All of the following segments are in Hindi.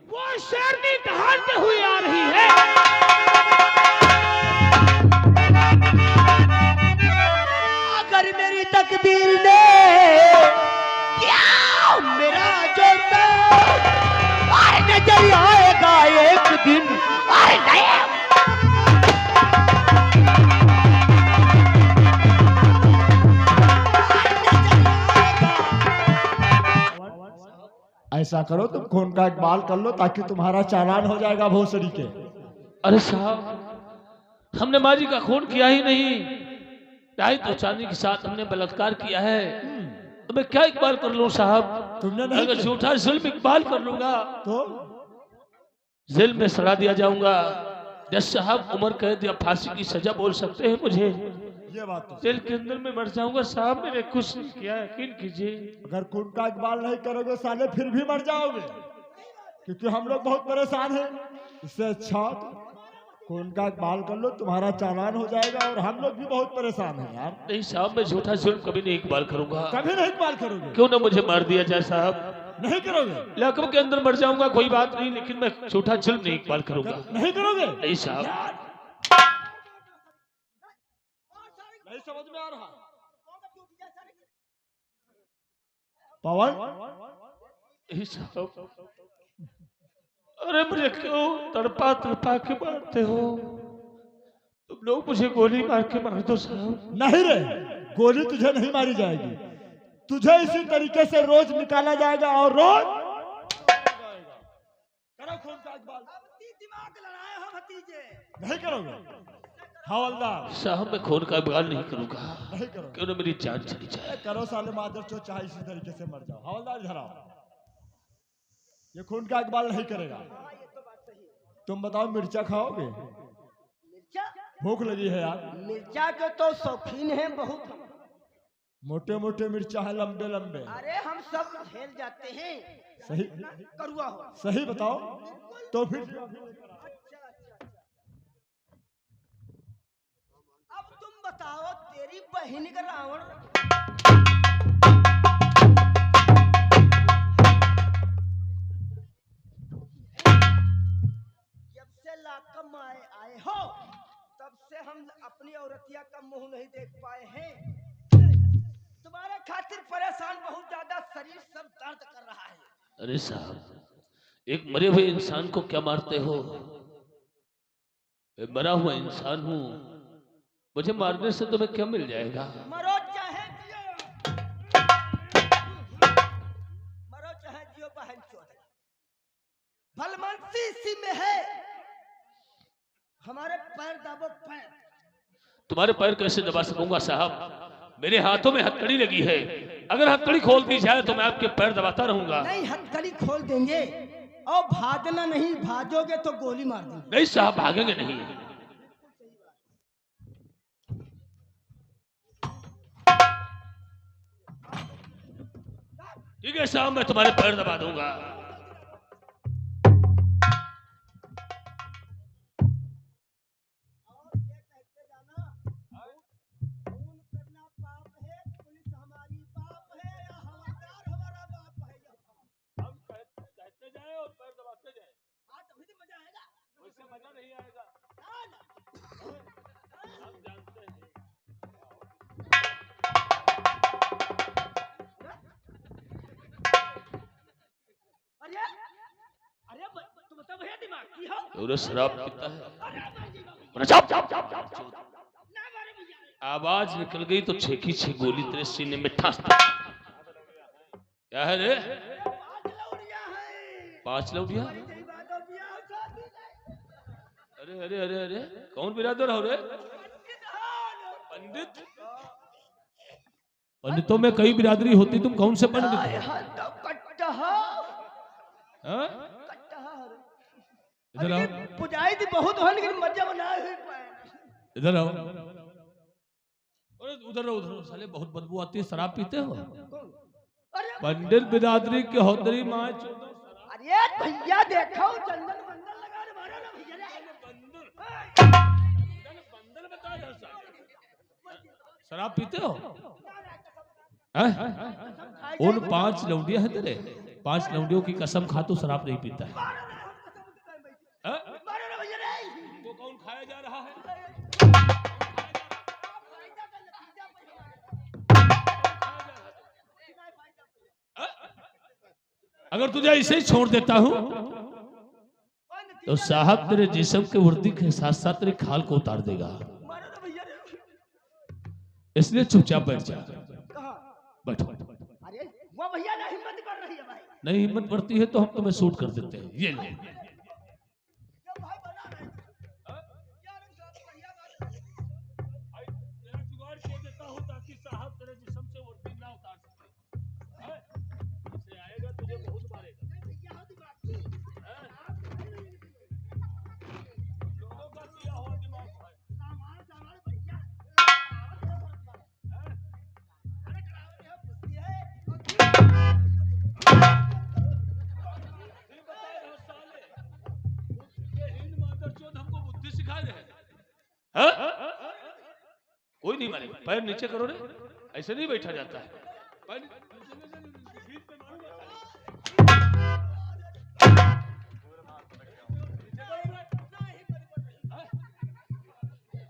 वो शेरनी दहाड़ते हुए आ रही है। अगर मेरी तकदीर ने क्या मेरा जोता और नजर आएगा एक दिन और नहीं ऐसा करो तुम खून का इकबाल कर लो ताकि तुम्हारा चालान हो जाएगा भोसड़ी के। अरे साहब हमने माँ जी का खून किया ही नहीं, ढाई तो चांदी के साथ हमने बलात्कार किया है, तो मैं क्या इकबाल कर लूं साहब? तुमने नहीं अगर झूठा जुल्म इकबाल कर लूंगा तो जेल में सड़ा दिया जाऊंगा। 10 साहब उम्र कैद या फांसी की सजा बोल सकते हैं मुझे। ये बात तो जेल के अंदर में मर जाऊंगा साहब, मैंने कुछ नहीं किया, यकीन कीजिए। अगर खून का इकबाल नहीं करोगे साले फिर भी मर जाओगे, क्योंकि हम लोग बहुत परेशान हैं। इससे अच्छा खून का इकबाल कर लो, तुम्हारा चालान हो जाएगा और हम लोग भी बहुत परेशान हैं यार। नहीं साहब मैं झूठा जुल्म कभी नहीं इकबाल करूंगा। कभी नहीं इकबाल करोगे? क्यों ना मुझे मार दिया जाए साहब, नहीं करोगे? लकब के अंदर मर जाऊंगा कोई बात नहीं, लेकिन मैं झूठा जुल्म नहीं इकबाल करूंगा। नहीं करोगे? नहीं साहब नहीं समझ में आ रहा पवन? नहीं साहब। अरे मुझे क्यों तड़पा तड़पा के मारते हो तुम लोग? मुझे गोली मार के मार दो साहब। नहीं रे, गोली तुझे नहीं मारी जाएगी, तुझे इसी तरीके से रोज निकाला जाएगा और रोज करो खून का इकबाल। दिमाग लड़ाए हो भतीजे? नहीं करोगे? हवलदार साहब मैं खून का इकबाल नहीं करूंगा, नहीं करोगे? क्यों ना मेरी जान चली जाए। करो साले मादर चो, चाहे इसी तरीके से मर जाओ। हवलदार इधर आओ, ये खून का इकबाल नहीं करेगा। ये तो बात सही है। तुम बताओ मिर्चा खाओगे? मिर्चा? भूख लगी है यार। मिर्चा के तो शौकीन हैं बहुत। मोटे मोटे मिर्चा है, लंबे लंबे। अरे हम सब झेल जाते हैं। सही करुआ हो। सही बताओ तो फिर। अब तुम बताओ तेरी बहन का रावण जब से लाकम आए हो तब से हम अपनी औरतिया का मुंह नहीं देख पाए हैं। तुम्हारे खातिर परेशान बहुत ज्यादा, शरीर सब दर्द कर रहा है। अरे साहब एक मरे हुए इंसान को क्या मारते हो? मैं मरा हुआ इंसान हूँ, मुझे मारने से तुम्हें क्या मिल जाएगा? मरो चाहे जियो, मरो चाहे जियो बहन चोद। भलमनसी इसी में है। हमारे पैर दाबो पैर। तुम्हारे पैर कैसे दबा सकूंगा साहब? मेरे हाथों में हथकड़ी लगी है, अगर हथकड़ी खोल दी जाए तो मैं आपके पैर दबाता रहूंगा। नहीं, हथकड़ी खोल देंगे और भागना नहीं, भागोगे तो गोली मार देंगे। नहीं साहब भागेंगे नहीं। ठीक है साहब मैं तुम्हारे पैर दबा दूंगा। मजा नहीं आएगा, हम जानते हैं। अरे अरे तुम तो भैया दिमाग की हो। और शराब पीता है। आवाज निकल गई तो छेकी छे गोली तेरे सीने में ठास। क्या है रे? 5 लौटिया? अरे अरे अरे अरे कौन बिरादर हो रे? पंडित? पंडितों में कई बिरादरी होती, तुम कौन से पंडित हो? हाँ? इधर आओ, पुजारी थी बहुत हो लेकिन मजा बना इधर आओ। अरे उधर रहो, उधर साले बहुत बदबू आती है, शराब पीते हो? पंडित बिरादरी के होदरी माँ। अरे भैया देखो चंदन बंदर लगा रे, मारो ना भैया रे। शराब पीते हो? उन 5 लौंडिया है तेरे, 5 लौंडियों की कसम खा, तो शराब नहीं पीता है। अगर तुझे ऐसे ही छोड़ देता हूं तो साहब तेरे जिस्म के वर्दी के साथ साथ तेरी खाल को उतार देगा। मारो ना भैया रे। इसलिए चुपचाप बैठ जा। कहाँ? बैठो। अरे वो भैया ना हिम्मत कर रही है भाई। नहीं हिम्मत बढ़ती है तो हम तुम्हें शूट कर देते हैं। ये ले। ये भाई बना रहे हैं। यार भैया तेरा जुगाड़ छोड़ देता हूं ताकि साहब तेरे जिस्म से वर्दी ना उतार सके। ऐसे आएगा तुझे बहुत मारेगा। लोगों का दिया हुआ दिमाग है। हमको बुद्धि सिखाए रहे। कोई नहीं मारेगा। पैर नीचे करो रे, ऐसे नहीं बैठा जाता है।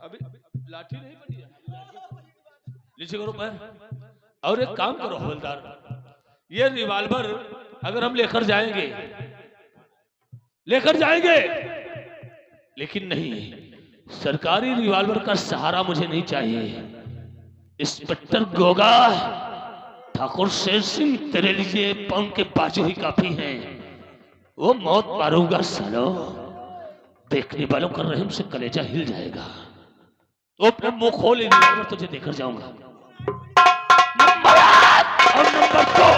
अभी लाठी नहीं बनी है। नीचे करो पैर। और एक काम करो हवलदार, ये रिवॉल्वर अगर हम लेकर जाएंगे लेकिन नहीं, सरकारी रिवॉल्वर का सहारा मुझे नहीं चाहिए। इंस्पेक्टर गोगा, ठाकुर शेर सिंह तेरे लिए पौन के बाजू ही काफी हैं। वो मौत मारूंगा सालो, देखने वालों का रहम से कलेजा हिल जाएगा। तो अपने मुंह खोल, रिवॉल्वर तुझे देकर जाऊंगा। नंबर 1 और नंबर 2।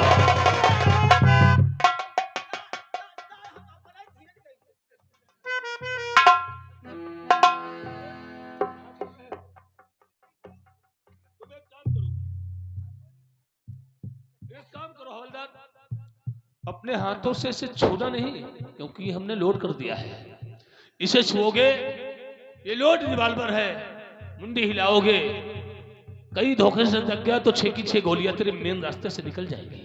अपने हाथों से इसे छूना नहीं, क्योंकि हमने लोड कर दिया है। इसे छुओगे, ये लोड रिवॉल्वर है, मुंडी हिलाओगे, कई धोखे से लग गया तो 6 की 6 गोलियां तेरे मेन रास्ते से निकल जाएंगी।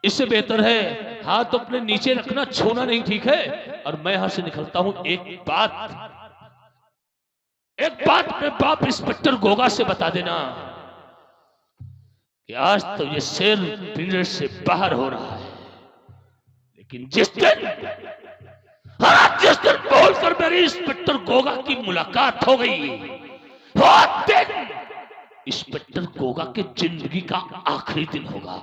इससे बेहतर है हाथ अपने नीचे रखना, छूना नहीं, ठीक है? और मैं यहां से निकलता हूं। एक बात अपने बाप इंस्पेक्टर गोगा से बता देना कि आज तो ये शेर पिंजरे से बाहर हो रहा है, लेकिन जिस दिन बोलकर मेरी इंस्पेक्टर गोगा की मुलाकात हो गई, वो दिन इंस्पेक्टर गोगा के जिंदगी का आखिरी दिन होगा।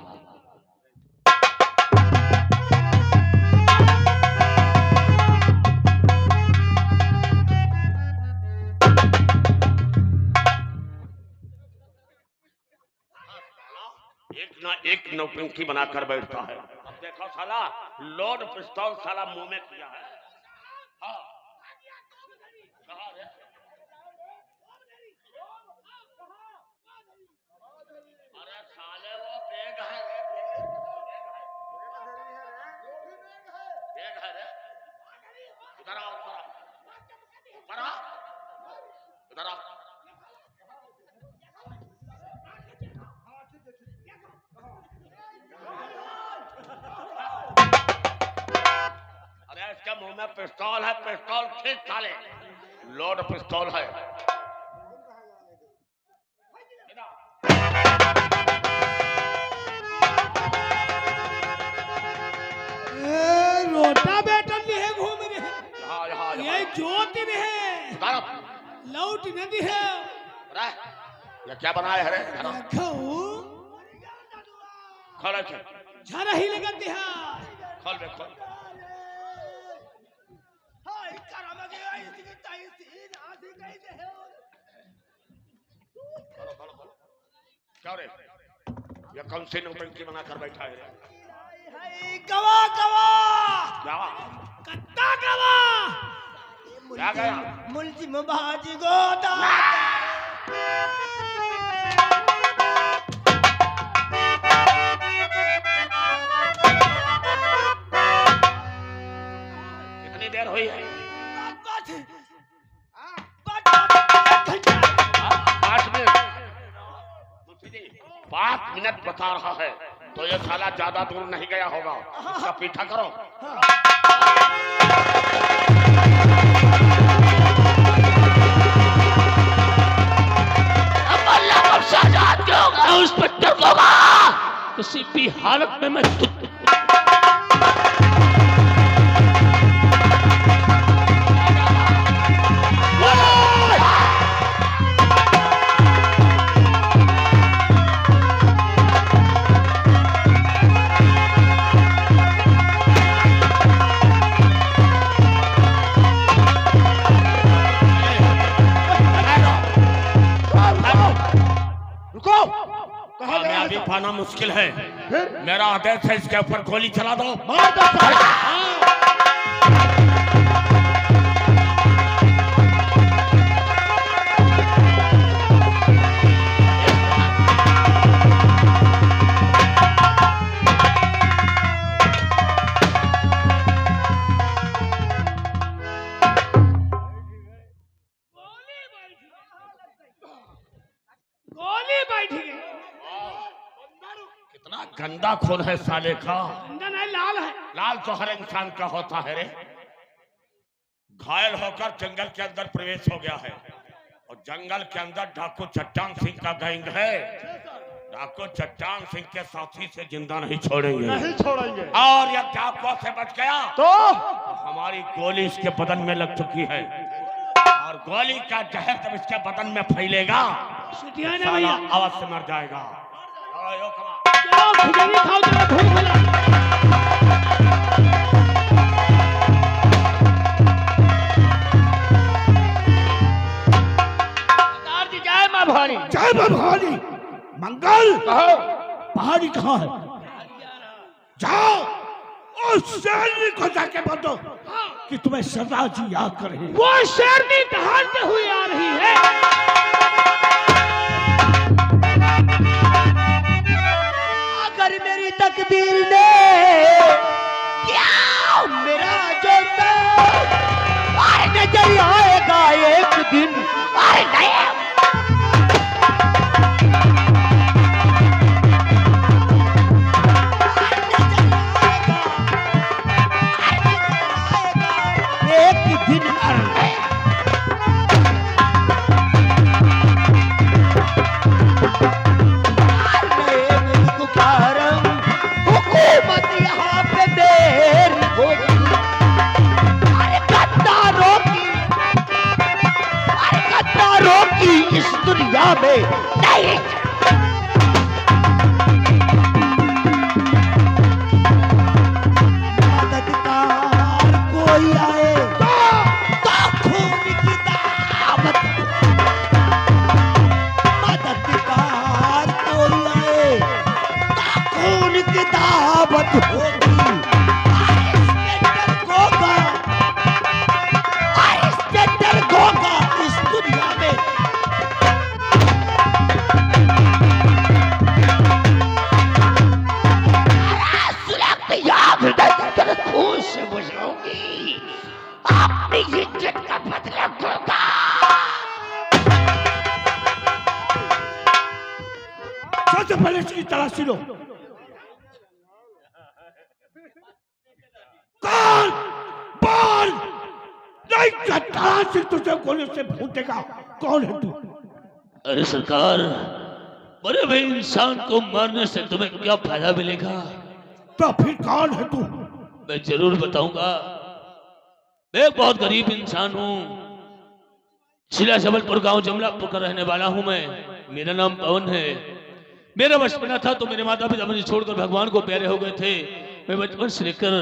एक नौटंकी बनाकर बैठता है। अब देखो साला, लोड पिस्तौल साला मुंह में किया है। हाँ। कहाँ रे? अरे साले वो बैग है रे, बैग है रे। इधर आओ, ऊपर आओ, इधर आओ। इसके मुंह में पिस्तौल है, पिस्तौल खींच साले, लोड पिस्तौल है। रोटा बेटा भी है, घूम रहे हैं। हाँ, ये ज्योति भी है, लौट नदी है। ये क्या बनाया है रे? खोल झरा ही लगती है। खोल बे, खोल। क्या रे? ये कौन सी नौटंकी बनाकर बैठा है रे? गवा गवा क्या? कत्ता गवा क्या गया? मुल्जिम बाजी गोदा। कितनी देर हुई है? 5 मिनट बता रहा है, तो ये साला ज्यादा दूर नहीं गया होगा। उसका पीछा करो। इंस्पेक्टर गोगा, किसी भी हालत में मैं पाना मुश्किल है। फिर मेरा आदेश है इसके ऊपर गोली चला दो। मार दो साले। गोली बैठ गई। कितना गंदा खून है साले का। अंदर नहीं, लाल है। लाल तो हर इंसान का होता है रे। घायल होकर जंगल के अंदर प्रवेश हो गया है और जंगल के अंदर डाकू चट्टान सिंह का गैंग है। डाकू चट्टान सिंह के साथी से जिंदा नहीं छोड़ेंगे। नहीं छोड़ेंगे। और यह डाकुओं से बच गया तो हमारी गोली इसके बदन में लग चुकी है और गोली का जहर जब इसके बदन में फैलेगा सुतिया ना साला भैया। आवाज से मर जाएगा। और यो कमा। चलो खिचड़ी खाओ, चलो भूख लगी। सरदार जी जय मां भवानी। जय भवानी। मंगल कहो, पहाड़ी कहाँ है? जाओ उस शेरनी को जाके बोलो कि तुम्हें सरदार जी याद कर रहे हैं। वो शेरनी दहाड़ते हुए आ रही है। अगर मेरी तकदीर ने क्या मेरा जोता और नजर आएगा एक दिन। अरे नहीं एक दिन हुकूमत यहाँ पे देर होगी। अरे गद्दारों की इस दुनिया में नहीं। मददगार कोई आए तो खून की दावत। मददगार कोई आए तो खून की दावत होगी। आइसबेंडर गोगा इस दुनिया में खून से बुझाऊंगी अपनी इज्जत का बदला गोगा। सबसे पहले इसकी तलाशी लो। कौन बोल नहीं तलाशी तुझे गोली से फूटेगा। कौन है तू? अरे सरकार, बड़े भाई इंसान को मारने से तुम्हें क्या फायदा मिलेगा? तो फिर कौन है तू? मैं जरूर बताऊंगा। मैं एक बहुत गरीब इंसान हूँ। शिला जबलपुर गांव जमलापुर का रहने वाला हूँ मैं। मेरा नाम पवन है। मेरा बचपना था तो मेरे माता पिता मुझे छोड़कर भगवान को प्यारे हो गए थे। मैं बचपन से लेकर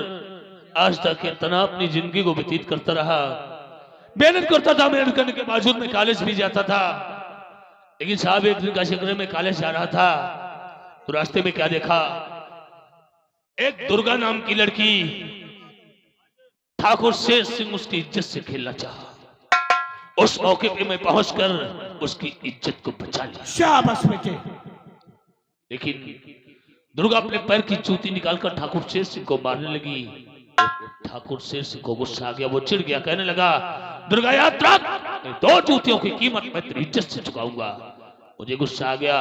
आज तक तना अपनी जिंदगी को व्यतीत करता रहा। मेहनत करता था, मेहनत करने के बावजूद मैं कॉलेज भी जाता था। लेकिन साहब एक दिन का शिक्र में कॉलेज जा रहा था तो रास्ते में क्या देखा, एक दुर्गा नाम की लड़की ठाकुर शेर सिंह उसकी इज्जत से खेलना चाहा। उस मौके पे मैं पहुंचकर उसकी इज्जत को बचा लिया। शाबाश बेटे। लेकिन दुर्गा अपने पैर की जूती निकालकर ठाकुर शेर सिंह को मारने लगी। ठाकुर शेर सिंह को गुस्सा आ गया, वो चिढ़ गया, कहने लगा दुर्गा याद रख, मैं 2 जूतियों की कीमत मैं तेरी इज्जत से चुकाऊंगा। मुझे गुस्सा आ गया।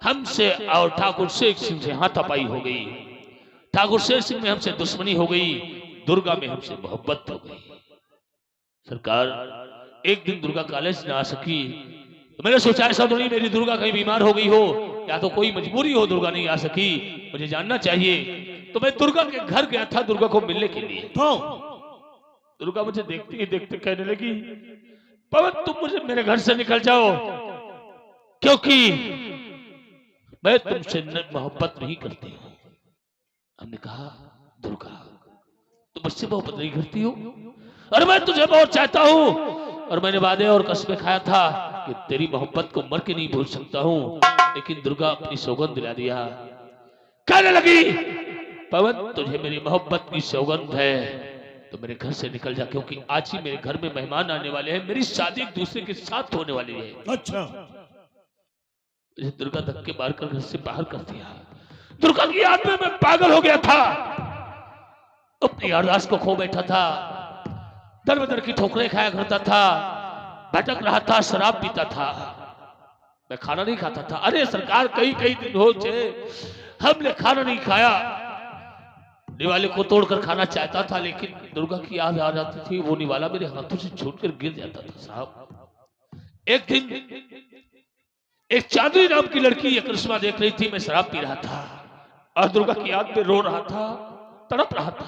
हमसे और ठाकुर शेर सिंह से हाथापाई हो गई। ठाकुर शेर सिंह में हमसे दुश्मनी हो गई, दुर्गा में हमसे मोहब्बत हो गई। सरकार, एक दिन दुर्गा कॉलेज न आ सकी तो मैंने सोचा ऐसा तो नहीं मेरी दुर्गा कहीं बीमार हो गई हो या तो कोई मजबूरी हो दुर्गा नहीं आ सकी, मुझे जानना चाहिए। तो मैं दुर्गा के घर गया था दुर्गा को मिलने के लिए। तो दुर्गा मुझे देखते ही देखते कहने लगी पवन तुम मुझे मेरे घर से निकल जाओ क्योंकि मैं तुमसे मोहब्बत नहीं करती हूँ। हमने कहा दुर्गा तुम मुझसे मोहब्बत नहीं करती हो और मैं तुझे बहुत चाहता हूँ और मैंने वादे और कसमें खाया था कि तेरी मोहब्बत को मर के नहीं भूल सकता हूँ। लेकिन दुर्गा अपनी सौगंध दिला दिया। कहने लगी, पवन तुझे मेरी मोहब्बत की सौगंध है तो मेरे घर से निकल जा, क्योंकि आज ही मेरे घर में मेहमान आने वाले हैं, मेरी शादी एक दूसरे के साथ होने वाली है। अच्छा। दुर्गा धक्के मारकर घर से बाहर कर दिया। दुर्गा की याद में मैं पागल हो गया था, अपनी याददाश्त को खो बैठा था, दर बदर की ठोकरें खाया करता था, भटक रहा था, शराब पीता था, मैं खाना नहीं खाता था। अरे सरकार, कई कई दिन हो गए हमने खाना नहीं खाया। निवाले को तोड़कर खाना चाहता था, लेकिन दुर्गा की याद आ जाती थी, वो निवाला मेरे हाथों से छूटकर गिर जाता था। साहब एक दिन एक चांदनी नाम की लड़की ये करिश्मा देख रही थी, मैं शराब पी रहा था और दुर्गा की याद में रो रहा था, तड़प रहा था।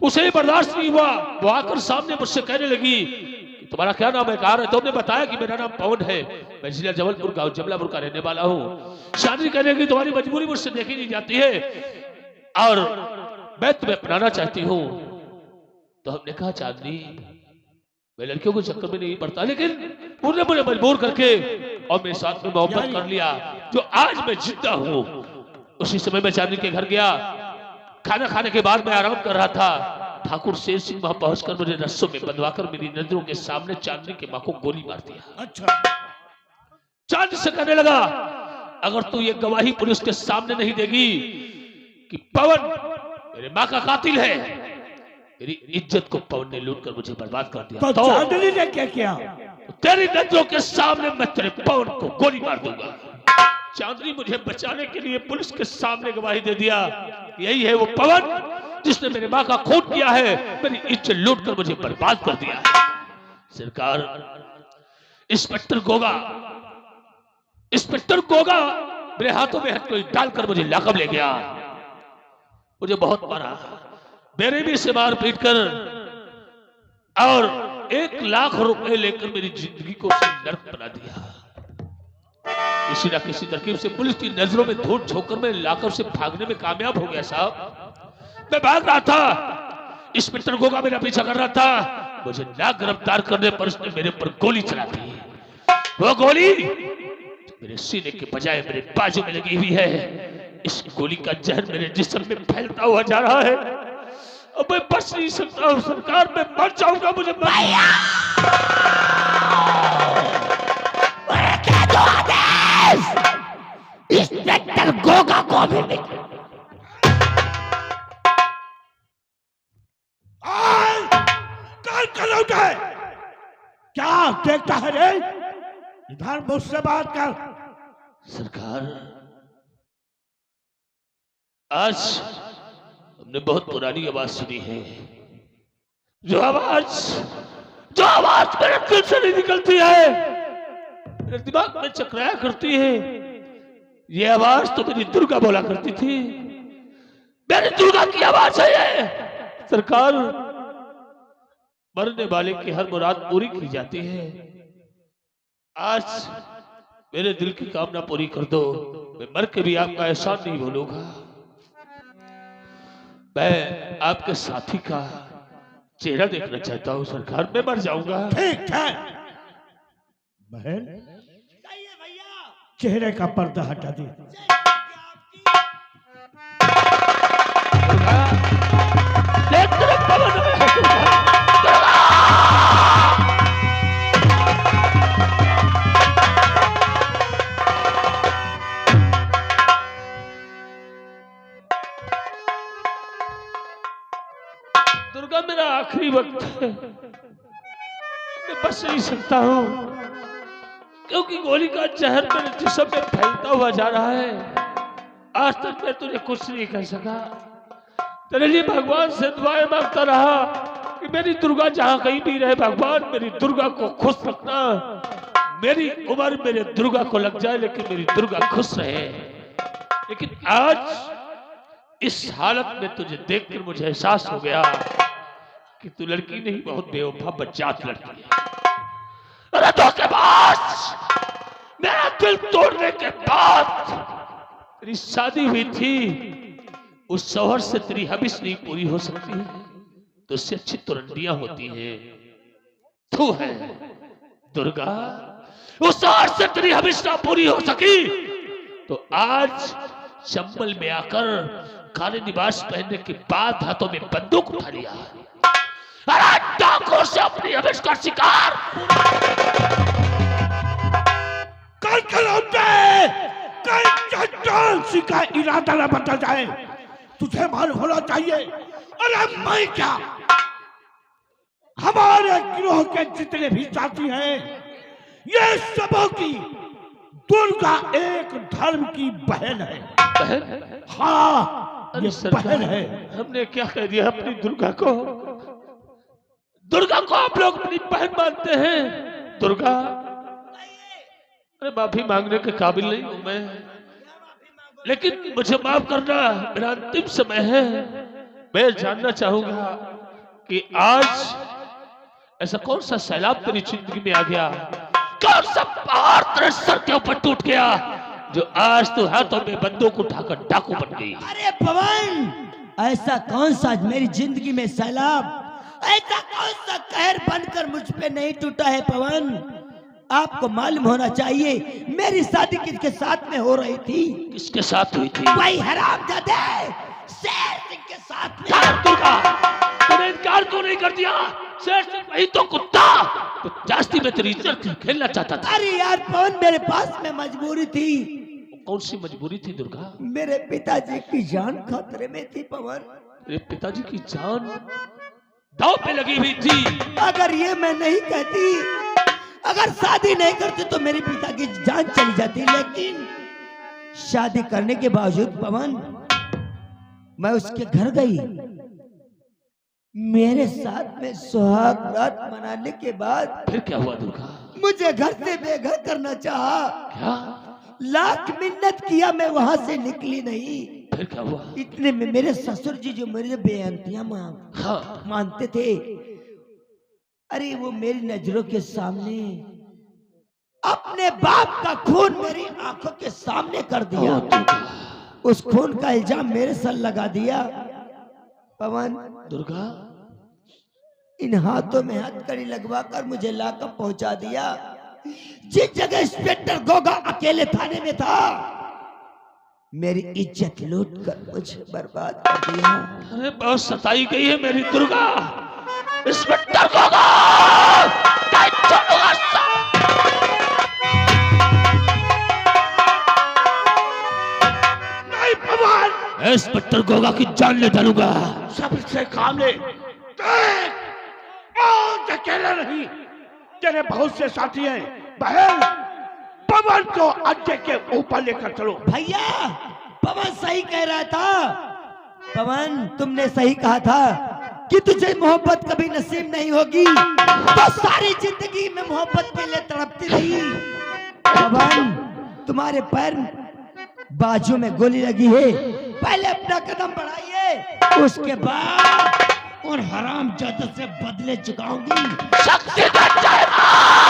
उसे बर्दाश्त नहीं हुआ, वो आकर सामने मुझसे कहने लगी, तुम्हारा क्या नाम है? कहा है? तुमने बताया कि मेरा नाम पवन है, मैं जिला जबलपुर गांव जमलापुर का रहने वाला हूँ। शादी करने की तुम्हारी मजबूरी मुझसे देखी नहीं जाती है और मैं तुम्हें अपनाना चाहती हूँ। तो हमने कहा, चांदनी मैं लड़कियों को चक्कर में नहीं पड़ता, लेकिन उन्होंने मुझे मजबूर करके और मेरे साथ में मोहब्बत कर लिया, जो आज मैं जिंदा हूँ। उसी समय मैं चांदनी के घर गया, खाना खाने के बाद मैं आराम कर रहा था, ठाकुर शेर सिंह वहां पहुंचकर मुझे रस्सों में बंधवाकर मेरी नजरों के सामने चांदनी के मां को गोली मार दिया। अच्छा। चांदनी से कहने लगा, अगर तू ये गवाही पुलिस के सामने नहीं देगी कि पवन मेरे मां का कातिल है, मेरी इज्जत को पवन ने लूट कर मुझे बर्बाद कर दिया, तो चांदनी ने क्या किया? तेरी नजरों के सामने मैं तेरे पवन को गोली मार दूंगा। चांदनी मुझे बचाने के लिए पुलिस के सामने गवाही दे दिया, यही है वो पवन जिसने मेरे मां का खून किया है, मेरी इज्जत लूट कर मुझे बर्बाद कर दिया। सरकार, इंस्पेक्टर गोगा मेरे हाथों में हथकड़ी डालकर मुझे लाकब ले गया, मुझे बहुत मारा, बेरहमी से मार पीट कर और 1 लाख रुपए लेकर मेरी जिंदगी को नर्क बना दिया। किसी ना किसी तरकीब से पुलिस की नजरों में धूल झोंककर मैं लाकब से भागने में कामयाब हो गया। साहब मैं भाग रहा था, इंस्पेक्टर गोगा मेरा पीछा कर रहा था, मुझे ना गिरफ्तार करने पर उसने मेरे पर गोली चला दी। वो गोली मेरे सीने के बजाय मेरे बाजू में लगी हुई है, इस गोली का जहर मेरे जिस्म में फैलता हुआ जा रहा है। अब मैं बच नहीं सकता हूँ सरकार, मैं मर जाऊंगा, मुझे इंस्पेक्टर गोगा को भी क्या देखता है रे? इधर मुझसे बात कर। सरकार, आज हमने बहुत पुरानी आवाज सुनी है, जो आवाज मेरे दिल से नहीं निकलती है, मेरे दिमाग में चकराया करती है। ये आवाज तो मेरी दुर्गा बोला करती थी, मेरी दुर्गा की आवाज है ये। सरकार, मरने वाले की हर मुराद पूरी की जाती है, आज मेरे दिल की कामना पूरी कर दो, मैं मर के भी आपका एहसान नहीं भूलूंगा। मैं आपके साथी का चेहरा देखना चाहता हूँ सरकार, मैं मर जाऊंगा। ठीक है बहन, चेहरे का पर्दा हटा दी। दुर्गा, मेरा आखिरी वक्त है, मैं बच नहीं सकता हूँ, क्योंकि गोली का जहर मेरे जिस्म में फैलता हुआ जा रहा है। आज तक मैं तुझे कुछ नहीं कर सका, तेरे लिए भगवान से दुआएं मांगता रहा कि मेरी दुर्गा जहां कहीं भी रहे, भगवान मेरी दुर्गा को खुश रखना, मेरी उम्र मेरे दुर्गा को लग जाए लेकिन मेरी दुर्गा खुश रहे। लेकिन आज इस हालत में तुझे देखकर मुझे एहसास हो गया कि तू लड़की नहीं, बहुत बेवफा बच्चात लड़की है। अरे धोखेबाज, मेरा दिल तोड़ने के बाद तेरी शादी हुई थी, उस शौहर से तेरी हबिस नहीं पूरी हो सकती है, तो उससे अच्छी तुरंडियां होती हैं। तू है दुर्गा, उस शौहर से तेरी हबिस ना पूरी हो सकी तो आज चंबल में आकर काले लिबास पहनने के बाद हाथों में बंदूक उठा लिया। अरे डाकुओं से अपनी अविष्ट का शिकार। कल चट्टान सी का इरादा न बदल जाए, तुझे मालूम होना चाहिए। अरे मैं क्या, हमारे गिरोह के जितने भी साथी हैं, ये सबों की दुर्गा एक धर्म की बहन है। बहन? हाँ, ये बहन है। हमने क्या कह दिया अपनी दुर्गा को? दुर्गा को आप लोग अपनी बहन मानते हैं? दुर्गा, अरे माफी मांगने के काबिल नहीं हूं मैं, लेकिन मुझे माफ करना, मेरा अंतिम समय है। मैं जानना चाहूंगा कि आज ऐसा कौन सा सैलाब तेरी जिंदगी में आ गया, कौन सा पहाड़ तेरे सर के ऊपर टूट गया, जो आज तू हाथों में बंदूक उठाकर डाकू बन गई? अरे पवन, ऐसा कौन सा मेरी जिंदगी में सैलाब, ऐसा कौन सा कहर बनकर मुझ पे नहीं टूटा है पवन? आपको मालूम होना चाहिए, मेरी शादी किसके साथ में हो रही थी? किसके साथ हुई थी? भाई हरामजादे शेर सिंह के साथ में। दुर्गा, तूने इनकार क्यों नहीं कर दिया? शेर सिंह वही तो कुत्ता, तो जास्ती में तेरी इज्जत खेलना चाहता था। अरे यार पवन, मेरे पास में मजबूरी थी। कौन सी मजबूरी थी दुर्गा? मेरे पिताजी की जान खतरे में थी पवन। तेरे पिताजी की जान दांव पे लगी हुई थी। अगर ये मैं नहीं कहती, अगर शादी नहीं करती तो मेरे पिता की जान चली जाती, लेकिन शादी करने के बावजूद पवन, मैं उसके घर गई। मेरे साथ में सुहाग रात मनाने के बाद फिर क्या हुआ दुर्गा? मुझे घर से बेघर करना चाहा। क्या? लाख मिन्नत किया, मैं वहां से निकली नहीं। फिर क्या हुआ? इतने में मेरे ससुर जी जो मेरे बेअंतियां मानते थे, अरे वो मेरी नजरों के सामने अपने बाप का खून मेरी आंखों के सामने कर दिया। उस खून का इल्जाम मेरे सर लगा दिया। पवन, दुर्गा, इन हाथों में हथकड़ी लगवा कर मुझे लाकर पहुंचा दिया। जिस जगह इंस्पेक्टर गोगा अकेले थाने में था, मेरी इज्जत लूट कर मुझे बर्बाद कर दिया। अरे बहुत सताई गई है मेरी दुर्गा। इंस्पेक्टर गोगा, नहीं भगवान, इंस्पेक्टर गोगा की जान ले डालूंगा। सबसे काम ले, और अकेला नहीं, तेरे बहुत से साथी हैं। बहन, पवन को अड्डे के ऊपर लेकर चलो। भैया, पवन सही कह रहा था। पवन, तुमने सही कहा था कि तुझे मोहब्बत कभी नसीब नहीं होगी, तो सारी जिंदगी में मोहब्बत के लिए तड़पती रही। पवन, तुम्हारे पैर बाजू में गोली लगी है, पहले अपना कदम बढ़ाइए, उसके बाद उन हरामजादों से बदले चुकाऊंगी। शक्ति का जय मां।